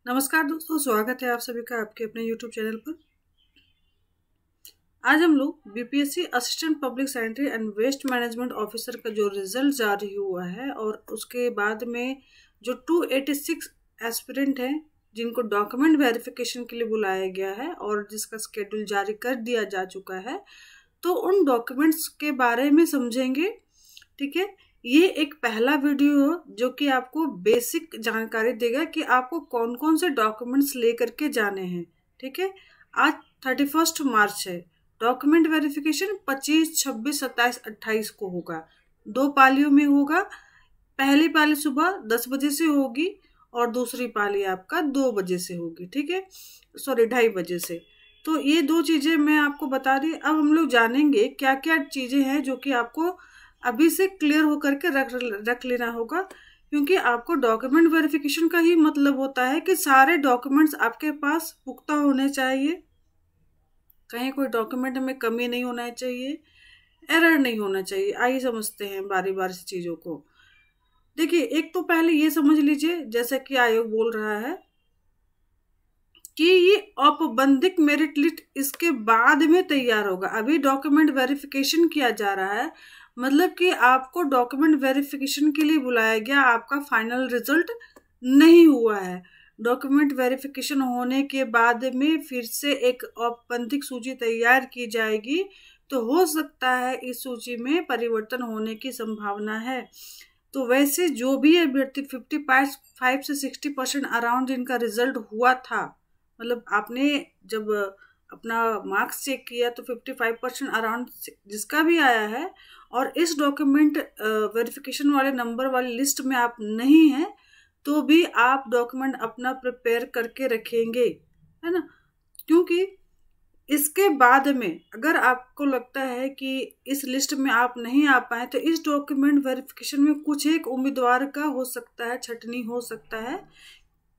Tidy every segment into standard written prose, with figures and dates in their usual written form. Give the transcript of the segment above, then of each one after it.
नमस्कार दोस्तों, स्वागत है आप सभी का आपके अपने YouTube चैनल पर। आज हम लोग BPSC assistant public sanitary and waste management officer का जो रिजल्ट जारी हुआ है और उसके बाद में जो 286 एस्पिरेंट हैं जिनको डॉक्यूमेंट वेरिफिकेशन के लिए बुलाया गया है और जिसका स्केड्यूल जारी कर दिया जा चुका है, तो उन डॉक्यूमेंट्स के बारे में समझेंगे। ठीक है, ये एक पहला वीडियो है जो कि आपको बेसिक जानकारी देगा कि आपको कौन कौन से डॉक्यूमेंट्स लेकर के जाने हैं। ठीक है, आज 31 मार्च है। डॉक्यूमेंट वेरिफिकेशन 25, 26, 27, 28 को होगा। 2 पालियों में होगा। पहली पाली सुबह 10 बजे से होगी और दूसरी पाली आपका 2 बजे से होगी। ठीक है, सॉरी 2:30 बजे से। तो ये 2 चीजें मैं आपको बता दी। अब हम लोग जानेंगे क्या क्या चीजें हैं जो कि आपको अभी से क्लियर होकर के रख लेना होगा, क्योंकि आपको डॉक्यूमेंट वेरिफिकेशन का ही मतलब होता है कि सारे डॉक्यूमेंट्स आपके पास पुख्ता होने चाहिए, कहीं कोई डॉक्यूमेंट में कमी नहीं होना चाहिए, एरर नहीं होना चाहिए। आइए समझते हैं बारी बारी से चीजों को। देखिए, एक तो पहले ये समझ लीजिए, जैसा कि आयोग बोल रहा है कि ये औपबंधिक मेरिट लिस्ट इसके बाद में तैयार होगा। अभी डॉक्यूमेंट वेरिफिकेशन किया जा रहा है, मतलब कि आपको डॉक्यूमेंट वेरिफिकेशन के लिए बुलाया गया, आपका फाइनल रिजल्ट नहीं हुआ है। डॉक्यूमेंट वेरिफिकेशन होने के बाद में फिर से एक औपबंधिक सूची तैयार की जाएगी, तो हो सकता है इस सूची में परिवर्तन होने की संभावना है। तो वैसे जो भी अभ्यर्थी 55 से 60% अराउंड जिनका रिजल्ट हुआ था, मतलब आपने जब अपना मार्क्स चेक किया तो 55% अराउंड जिसका भी आया है और इस डॉक्यूमेंट वेरिफिकेशन वाले नंबर वाली लिस्ट में आप नहीं हैं, तो भी आप डॉक्यूमेंट अपना प्रिपेयर करके रखेंगे, है ना। क्योंकि इसके बाद में अगर आपको लगता है कि इस लिस्ट में आप नहीं आ पाए, तो इस डॉक्यूमेंट वेरिफिकेशन में कुछ एक उम्मीदवार का हो सकता है छटनी हो सकता है।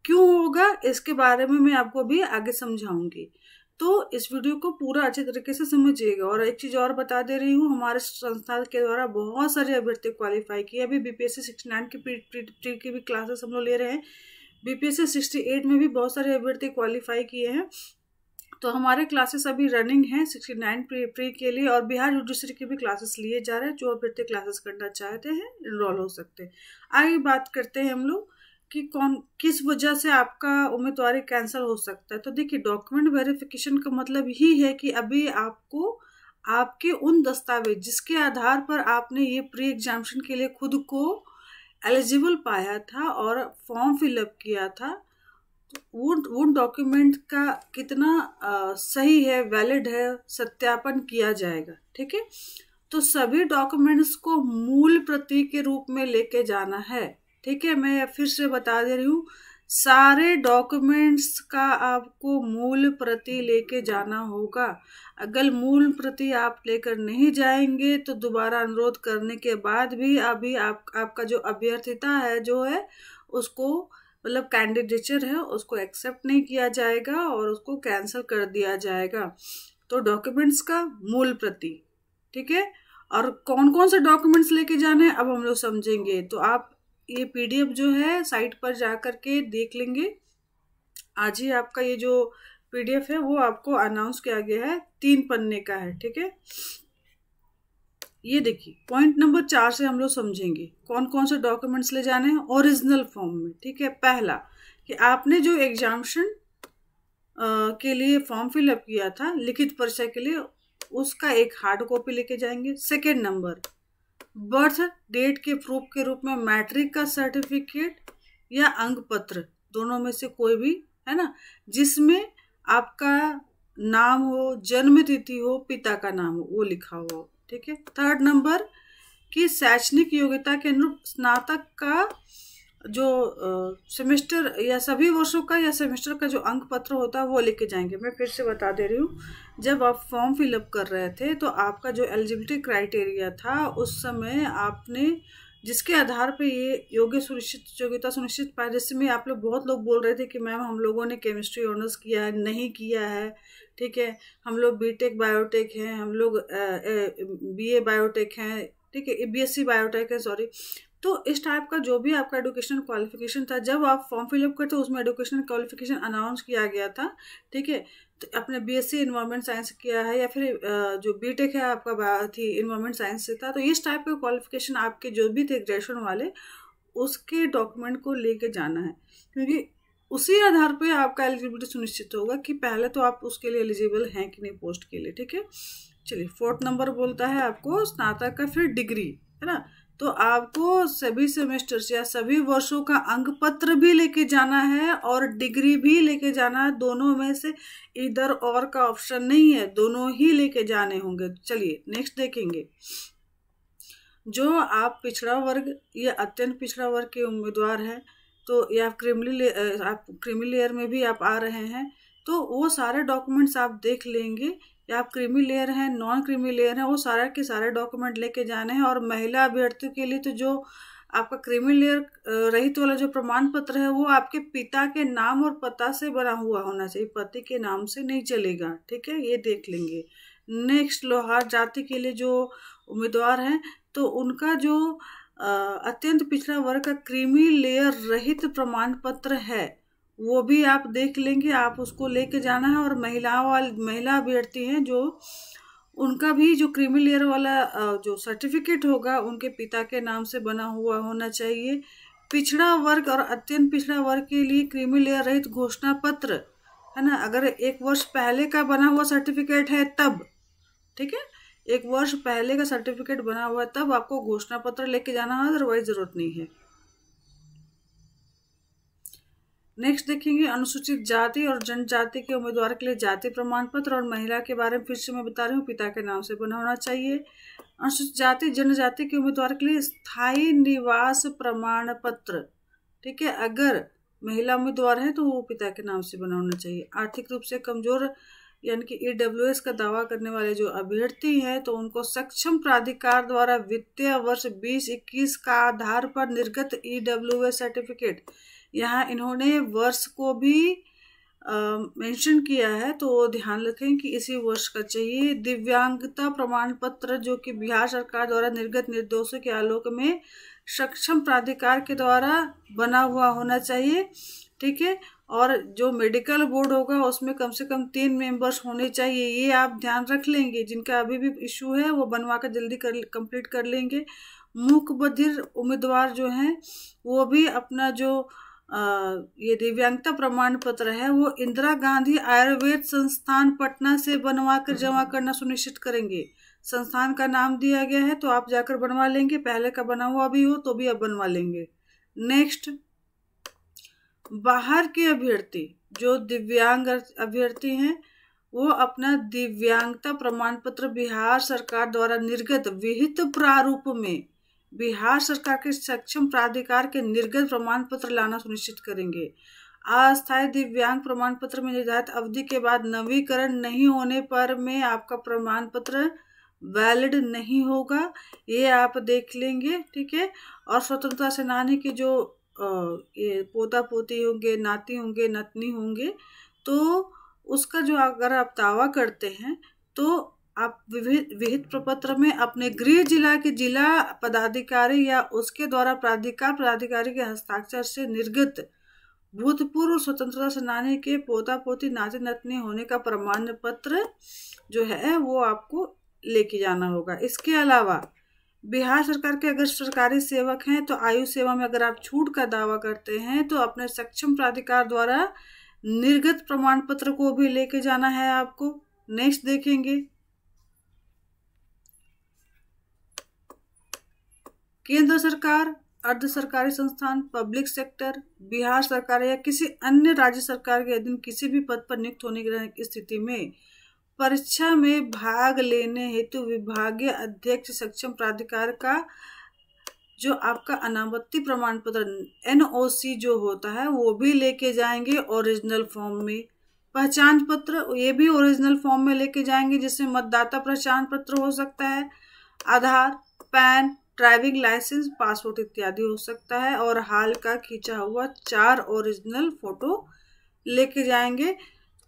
क्यों होगा इसके बारे में मैं आपको भी आगे समझाऊंगी, तो इस वीडियो को पूरा अच्छे तरीके से समझिएगा। और एक चीज और बता दे रही हूँ, हमारे संस्था के द्वारा बहुत सारे अभ्यर्थी क्वालिफाई किए। अभी बीपीएससी 69 की प्री की भी क्लासेस हम लोग ले रहे हैं। बीपीएससी 68 में भी बहुत सारे अभ्यर्थी क्वालिफाई किए हैं। तो हमारे क्लासेस अभी रनिंग है 69 प्री के लिए, और बिहार जुडिशरी के भी क्लासेस लिए जा रहे हैं। जो अभ्यर्थी क्लासेस करना चाहते हैं इनरोल हो सकते हैं। आगे बात करते हैं हम लोग कि कौन किस वजह से आपका उम्मीदवारी कैंसिल हो सकता है। तो देखिए, डॉक्यूमेंट वेरिफिकेशन का मतलब ही है कि अभी आपको आपके उन दस्तावेज जिसके आधार पर आपने ये प्री एग्जामिनेशन के लिए खुद को एलिजिबल पाया था और फॉर्म फिलअप किया था, वो डॉक्यूमेंट का कितना सही है, वैलिड है, सत्यापन किया जाएगा। ठीक है, तो सभी डॉक्यूमेंट्स को मूल प्रति के रूप में लेके जाना है। ठीक है, मैं फिर से बता दे रही हूँ, सारे डॉक्यूमेंट्स का आपको मूल प्रति लेके जाना होगा। अगर मूल प्रति आप लेकर नहीं जाएंगे तो दोबारा अनुरोध करने के बाद भी अभी आपका जो अभ्यर्थिता है जो है उसको, मतलब कैंडिडेचर है, उसको एक्सेप्ट नहीं किया जाएगा और उसको कैंसिल कर दिया जाएगा। तो डॉक्यूमेंट्स का मूल प्रति, ठीक है। और कौन कौन से डॉक्यूमेंट्स लेके जाने हैं अब हम लोग समझेंगे। तो आप ये पीडीएफ जो है साइट पर जा करके देख लेंगे। आज ही आपका ये जो पीडीएफ है वो आपको अनाउंस किया गया है, 3 पन्ने का है। ठीक है, ये देखिए पॉइंट नंबर 4 से हम लोग समझेंगे कौन कौन से डॉक्यूमेंट्स ले जाने हैं ओरिजिनल फॉर्म में। ठीक है, पहला कि आपने जो एग्जामिनेशन के लिए फॉर्म फिलअप किया था लिखित परीक्षा के लिए, उसका एक हार्ड कॉपी लेके जाएंगे। सेकेंड नंबर, बर्थ डेट के प्रूफ के रूप में मैट्रिक का सर्टिफिकेट या अंक पत्र, दोनों में से कोई भी, है ना, जिसमें आपका नाम हो, जन्म तिथि हो, पिता का नाम हो, वो लिखा हो। ठीक है, थर्ड नंबर कि शैक्षणिक योग्यता के अनुरूप स्नातक का जो सेमेस्टर या सभी वर्षों का या सेमेस्टर का जो अंक पत्र होता है वो लेके जाएंगे। मैं फिर से बता दे रही हूँ, जब आप फॉर्म फिलअप कर रहे थे तो आपका जो एलिजिबिलिटी क्राइटेरिया था उस समय आपने जिसके आधार पे ये योग्यता सुनिश्चित पाया, जिसमें आप लोग बहुत लोग बोल रहे थे कि मैम हम लोगों ने केमिस्ट्री ऑनर्स किया है, नहीं किया है। ठीक है, हम लोग बीटेक बायोटेक हैं, हम लोग बीए बायोटेक हैं, ठीक है, बीएससी बायोटेक है, सॉरी, तो इस टाइप का जो भी आपका एजुकेशनल क्वालिफिकेशन था, जब आप फॉर्म फिलअप करते उसमें एजुकेशनल क्वालिफिकेशन अनाउंस किया गया था, ठीक है। तो आपने बीएससी इन्वायरमेंट साइंस किया है या फिर जो बीटेक है आपका थी इन्वायरमेंट साइंस से था, तो इस टाइप का क्वालिफिकेशन आपके जो भी थे ग्रेजुएशन वाले, उसके डॉक्यूमेंट को लेके जाना है, क्योंकि उसी आधार पे आपका एलिजिबिलिटी सुनिश्चित होगा कि पहले तो आप उसके लिए एलिजिबल हैं कि नहीं पोस्ट के लिए, ठीक है। चलिए 4th नंबर बोलता है आपको स्नातक का फिर डिग्री, है ना। तो आपको सभी सेमेस्टर्स या सभी वर्षों का अंक पत्र भी लेके जाना है और डिग्री भी लेके जाना है। दोनों में से इधर और का ऑप्शन नहीं है, दोनों ही लेके जाने होंगे। चलिए नेक्स्ट देखेंगे। जो आप पिछड़ा वर्ग या अत्यंत पिछड़ा वर्ग के उम्मीदवार हैं, तो या आप क्रीमी लेयर में भी आप आ रहे हैं, तो वो सारे डॉक्यूमेंट्स आप देख लेंगे। या आप क्रीमी लेयर हैं, नॉन क्रीमी लेयर हैं, वो सारे के सारे डॉक्यूमेंट लेके जाने हैं। और महिला अभ्यर्थियों के लिए तो जो आपका क्रीमी लेयर रहित वाला जो प्रमाण पत्र है, वो आपके पिता के नाम और पता से बना हुआ होना चाहिए, पति के नाम से नहीं चलेगा, ठीक है, ये देख लेंगे। नेक्स्ट लोहार जाति के लिए जो उम्मीदवार हैं, तो उनका जो अत्यंत पिछड़ा वर्ग का क्रीमी लेयर रहित प्रमाण पत्र है, वो भी आप देख लेंगे, आप उसको लेके जाना है। और महिला अभ्यर्थी हैं जो उनका भी जो क्रीमी लेयर वाला जो सर्टिफिकेट होगा उनके पिता के नाम से बना हुआ होना चाहिए। पिछड़ा वर्ग और अत्यंत पिछड़ा वर्ग के लिए क्रीमी लेयर रहित घोषणा पत्र, है ना, अगर 1 वर्ष पहले का बना हुआ सर्टिफिकेट है तब, ठीक है, 1 वर्ष पहले का सर्टिफिकेट बना हुआ है तब आपको घोषणा पत्र लेके जाना है, अदरवाइज जरूरत नहीं है। नेक्स्ट देखेंगे अनुसूचित जाति और जनजाति के उम्मीदवार के लिए जाति प्रमाण पत्र। और महिला के बारे में फिर से मैं बता रही हूँ, पिता के नाम से बना होना चाहिए। अनुसूचित जाति जनजाति के उम्मीदवार के लिए स्थायी निवास प्रमाण पत्र, ठीक है, अगर महिला उम्मीदवार है तो वो पिता के नाम से बना होना चाहिए। आर्थिक रूप से कमजोर यानी कि ईडब्ल्यूएस का दावा करने वाले जो अभ्यर्थी हैं, तो उनको सक्षम प्राधिकार द्वारा वित्तीय वर्ष 2021 का आधार पर निर्गत ईडब्ल्यूएस सर्टिफिकेट, यहाँ इन्होंने वर्ष को भी मेंशन किया है, तो ध्यान रखें कि इसी वर्ष का चाहिए। दिव्यांगता प्रमाण पत्र जो कि बिहार सरकार द्वारा निर्गत निर्देशों के आलोक में सक्षम प्राधिकार के द्वारा बना हुआ होना चाहिए, ठीक है। और जो मेडिकल बोर्ड होगा उसमें कम से कम 3 मेंबर्स होने चाहिए, ये आप ध्यान रख लेंगे। जिनका अभी भी इशू है वो बनवा कर जल्दी कंप्लीट कर लेंगे। मूक बधिर उम्मीदवार जो हैं वो भी अपना जो ये दिव्यांगता प्रमाण पत्र है वो इंदिरा गांधी आयुर्वेद संस्थान पटना से बनवा कर जमा करना सुनिश्चित करेंगे। संस्थान का नाम दिया गया है तो आप जाकर बनवा लेंगे, पहले का बना हुआ भी हो तो भी आप बनवा लेंगे। नेक्स्ट, बाहर के अभ्यर्थी जो दिव्यांग अभ्यर्थी हैं वो अपना दिव्यांगता प्रमाण पत्र बिहार सरकार द्वारा निर्गत विहित प्रारूप में बिहार सरकार के सक्षम प्राधिकार के निर्गत प्रमाण पत्र लाना सुनिश्चित करेंगे। अस्थायी दिव्यांग प्रमाण पत्र में निर्धारित अवधि के बाद नवीकरण नहीं होने पर में आपका प्रमाण पत्र वैलिड नहीं होगा, ये आप देख लेंगे, ठीक है। और स्वतंत्रता सेनानी के जो ये पोता पोती होंगे, नाती होंगे, नतनी होंगे, तो उसका जो अगर आप दावा करते हैं तो आप विहित प्रपत्र में अपने गृह जिला के जिला पदाधिकारी या उसके द्वारा प्राधिकारी के हस्ताक्षर से निर्गत भूतपूर्व स्वतंत्रता सेनानी के पोता पोती नाती नतनी होने का प्रमाण पत्र जो है वो आपको लेके जाना होगा। इसके अलावा बिहार सरकार के अगर सरकारी सेवक हैं तो आयु सेवा में अगर आप छूट का दावा करते हैं तो अपने सक्षम प्राधिकार द्वारा निर्गत प्रमाण पत्र को भी लेके जाना है आपको। नेक्स्ट देखेंगे, केंद्र सरकार, अर्ध सरकारी संस्थान, पब्लिक सेक्टर, बिहार सरकार या किसी अन्य राज्य सरकार के अधीन किसी भी पद पर नियुक्त होने की स्थिति में परीक्षा में भाग लेने हेतु विभागीय अध्यक्ष सक्षम प्राधिकार का जो आपका अनापत्ति प्रमाण पत्र NOC जो होता है वो भी लेके जाएंगे ओरिजिनल फॉर्म में। पहचान पत्र ये भी ओरिजिनल फॉर्म में लेके जाएंगे, जिसमें मतदाता पहचान पत्र हो सकता है, आधार, पैन, ड्राइविंग लाइसेंस, पासपोर्ट इत्यादि हो सकता है। और हाल का खींचा हुआ 4 ओरिजिनल फोटो लेके जाएंगे।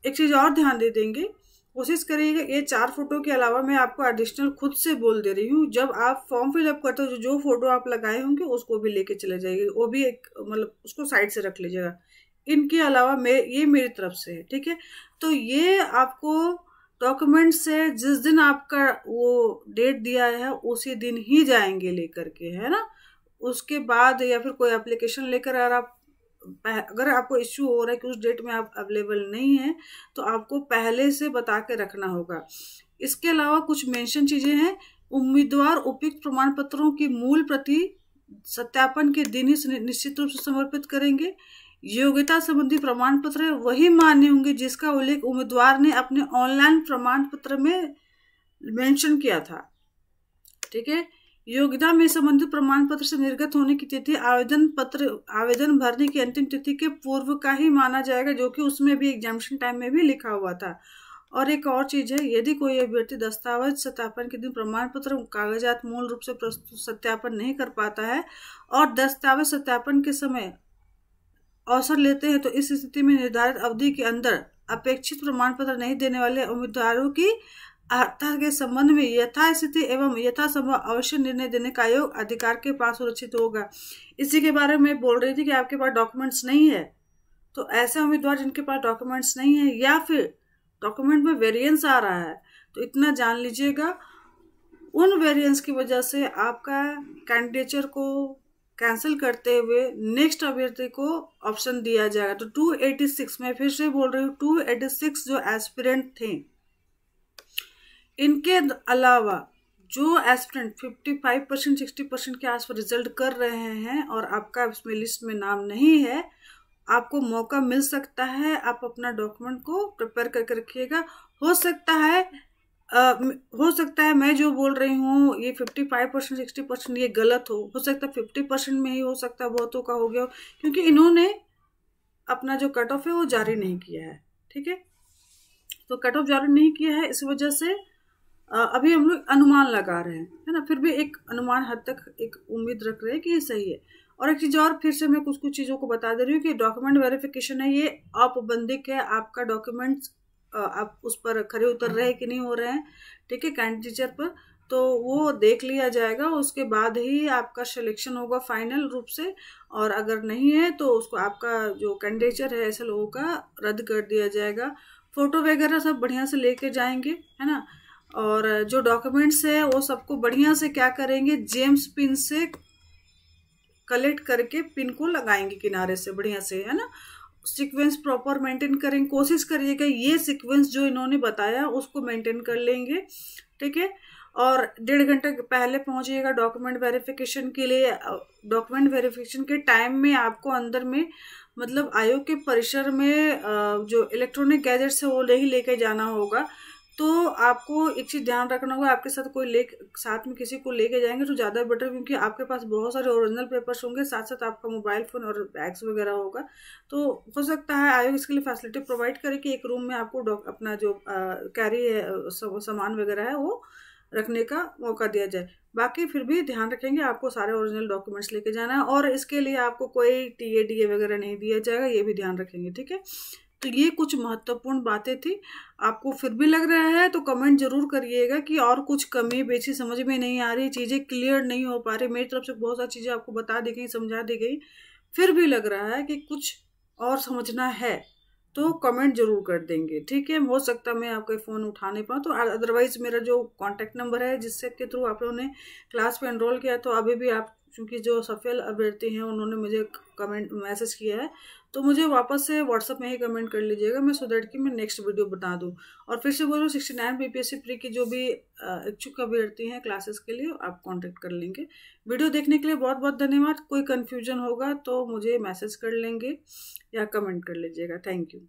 एक चीज और ध्यान दे देंगे कोशिश करिएगा। ये 4 फोटो के अलावा मैं आपको एडिशनल खुद से बोल दे रही हूँ, जब आप फॉर्म फिलअप करते हो जो फोटो आप लगाए होंगे उसको भी लेके चले जाइए, वो भी एक मतलब उसको साइड से रख लीजिएगा। इनके अलावा ये मेरी तरफ से है, ठीक है। तो ये आपको डॉक्यूमेंट से जिस दिन आपका वो डेट दिया है उसी दिन ही जाएंगे लेकर के, है ना। उसके बाद या फिर कोई एप्लीकेशन लेकर अगर आपको इश्यू हो रहा है कि उस डेट में आप अवेलेबल नहीं है तो आपको पहले से बता के रखना होगा। इसके अलावा कुछ मेंशन चीजें हैं। उम्मीदवार उपयुक्त प्रमाण पत्रों की मूल प्रति सत्यापन के दिन ही निश्चित रूप से समर्पित करेंगे। योग्यता संबंधी प्रमाण पत्र वही मान्य होंगे जिसका उल्लेख उम्मीदवार ने अपने ऑनलाइन प्रमाण पत्र में मेंशन किया था, ठीक है। योग्यता में संबंधित प्रमाण पत्र से निर्गत होने की तिथि आवेदन भरने की अंतिम तिथि के पूर्व का ही माना जाएगा, जो कि उसमें भी एग्जामिनेशन टाइम में भी लिखा हुआ था। और एक और चीज है, यदि कोई अभ्यर्थी दस्तावेज सत्यापन के दिन प्रमाण पत्र कागजात मूल रूप से प्रस्तुत सत्यापन नहीं कर पाता है और दस्तावेज सत्यापन के समय अवसर लेते हैं तो इस स्थिति में निर्धारित अवधि के अंदर अपेक्षित प्रमाण पत्र नहीं देने वाले उम्मीदवारों की अर्हता के संबंध में यथास्थिति एवं यथासंभव अवश्य निर्णय देने का आयोग अधिकार के पास सुरक्षित होगा। इसी के बारे में बोल रही थी कि आपके पास डॉक्यूमेंट्स नहीं है, तो ऐसे उम्मीदवार जिनके पास डॉक्यूमेंट्स नहीं है या फिर डॉक्यूमेंट में वेरिएंस आ रहा है, तो इतना जान लीजिएगा उन वेरिएंस की वजह से आपका कैंडिडेचर को कैंसिल करते हुए नेक्स्ट अभ्यर्थी को ऑप्शन दिया जाएगा। तो 286, मैं फिर से बोल रही हूँ, 286 जो एस्पिरेंट थे, इनके अलावा जो एस्पिरेंट 55% 60% के आसपास रिजल्ट कर रहे हैं और आपका इसमें लिस्ट में नाम नहीं है, आपको मौका मिल सकता है। आप अपना डॉक्यूमेंट को प्रिपेयर करके रखिएगा। हो सकता है मैं जो बोल रही हूँ ये 55% 60% ये गलत हो सकता है 50% में ही हो सकता है, बहुतों का हो गया, क्योंकि इन्होंने अपना जो कट ऑफ है वो जारी नहीं किया है, ठीक है। तो कट ऑफ जारी नहीं किया है, इस वजह से अभी हम लोग अनुमान लगा रहे हैं, है ना। फिर भी एक अनुमान हद तक एक उम्मीद रख रहे हैं कि ये सही है। और एक चीज और फिर से मैं कुछ चीजों को बता दे रही हूँ कि डॉक्यूमेंट वेरिफिकेशन है, ये औपबंधिक है। आपका डॉक्यूमेंट्स आप उस पर खरे उतर रहे हैं कि नहीं हो रहे हैं, ठीक है, कैंडिडेचर पर, तो वो देख लिया जाएगा। उसके बाद ही आपका सिलेक्शन होगा फाइनल रूप से, और अगर नहीं है तो उसको आपका जो कैंडिडेचर है ऐसे लोगों का रद्द कर दिया जाएगा। फोटो वगैरह सब बढ़िया से लेके जाएंगे, है ना। और जो डॉक्यूमेंट्स है वो सबको बढ़िया से क्या करेंगे, जेम्स पिन से कलेक्ट करके पिन को लगाएंगे किनारे से बढ़िया से, है ना। सीक्वेंस प्रॉपर मेंटेन करेंगे, कोशिश करिएगा ये सीक्वेंस जो इन्होंने बताया उसको मेंटेन कर लेंगे, ठीक है। और 1.5 घंटे पहले पहुंचिएगा डॉक्यूमेंट वेरिफिकेशन के लिए। डॉक्यूमेंट वेरिफिकेशन के टाइम में आपको अंदर में मतलब आयोग के परिसर में जो इलेक्ट्रॉनिक गैजेट्स है वो नहीं लेके जाना होगा। तो आपको एक चीज ध्यान रखना होगा, आपके साथ साथ में किसी को लेके जाएंगे तो ज्यादा बेटर, क्योंकि आपके पास बहुत सारे ओरिजिनल पेपर्स होंगे, साथ साथ आपका मोबाइल फोन और बैग्स वगैरह होगा। तो हो सकता है आयोग इसके लिए फैसिलिटी प्रोवाइड करे कि एक रूम में आपको अपना जो कैरी है सामान वगैरह है वो रखने का मौका दिया जाए। बाकी फिर भी ध्यान रखेंगे आपको सारे ओरिजिनल डॉक्यूमेंट्स लेके जाना है, और इसके लिए आपको कोई TA वगैरह नहीं दिया जाएगा, ये भी ध्यान रखेंगे, ठीक है। तो ये कुछ महत्वपूर्ण बातें थी। आपको फिर भी लग रहा है तो कमेंट जरूर करिएगा कि और कुछ कमी बेची समझ में नहीं आ रही, चीजें क्लियर नहीं हो पा रही। मेरी तरफ से बहुत सारी चीजें आपको बता दी गई, समझा दी गई, फिर भी लग रहा है कि कुछ और समझना है तो कमेंट जरूर कर देंगे, ठीक है। हो सकता है मैं आपका फ़ोन उठा नहीं पाऊँ, तो अदरवाइज मेरा जो कॉन्टैक्ट नंबर है जिससे के थ्रू आप लोगों ने क्लास पे एनरोल किया, तो अभी भी आप क्योंकि जो सफल अभ्यर्थी हैं उन्होंने मुझे कमेंट मैसेज किया है, तो मुझे वापस से व्हाट्सएप में ही कमेंट कर लीजिएगा, मैं सो दैट कि मैं नेक्स्ट वीडियो बता दूं। और फिर से बोलो 69 BPSC प्री की जो भी इच्छुक अभ्यर्थी हैं क्लासेस के लिए आप कांटेक्ट कर लेंगे। वीडियो देखने के लिए बहुत बहुत धन्यवाद। कोई कन्फ्यूजन होगा तो मुझे मैसेज कर लेंगे या कमेंट कर लीजिएगा। Thank you.